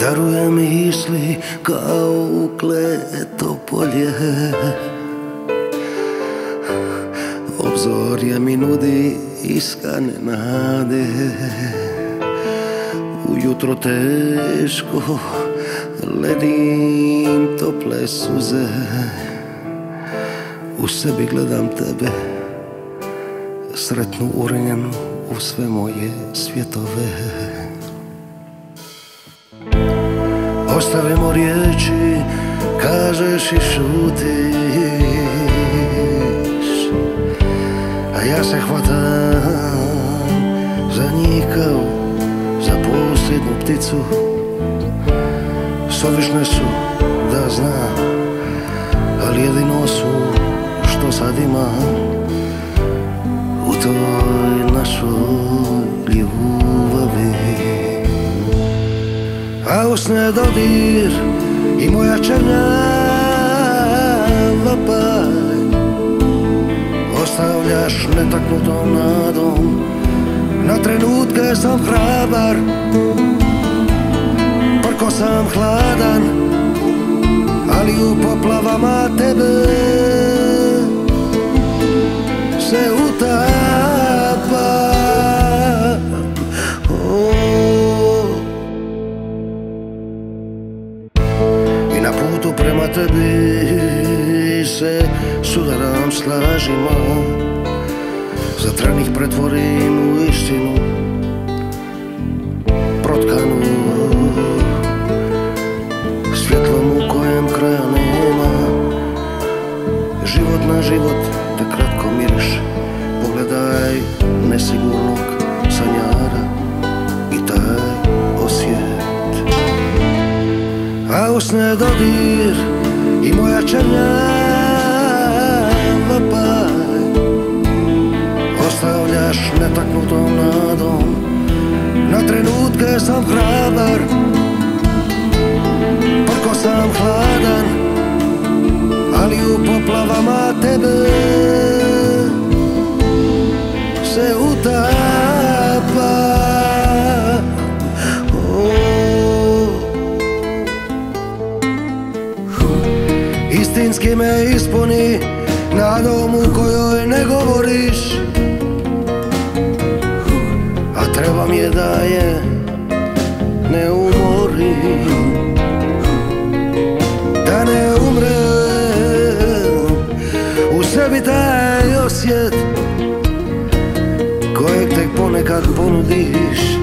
daruje misli kao ukleto polje. Obzorje mi nudi iskane nade. Ujutro teško ledim tople suze. U sebi gledam tebe, sretnu urenjenu u sve moje svjetove. Ostavimo riječi, kažeš i šutiš, a ja se hvatam za njih kao za posljednu pticu. Sovišne su, da znam, ali jedino su što sad imam u toj našoj ljubavi. A usne dodir i moja černja vapaj ostavljaš netaknutom nadom. Na trenutke sam hrabar, prko sam hladan, ali u poplavama tebe se utapam. I na putu prema tebi se sudaram s lažima, zatranih pretvorim u istinu protkanu, svjetlom u kojem kraja nema. Život na život te kratko miriš, pogledaj nesigurnog sanjara i taj osjet. A usne dodir i moja černja vapaj ostavljaš netaknutom nadom. Na trenutke sam hrabar, prko sam hladan, ali u poplavama tebe se utapam. Istinski me ispuni nadom u kojoj ne govoriš, a treba mi je da je ne umorim, da ne umrem u sebi taj osjet kojeg tek ponekad ponudiš.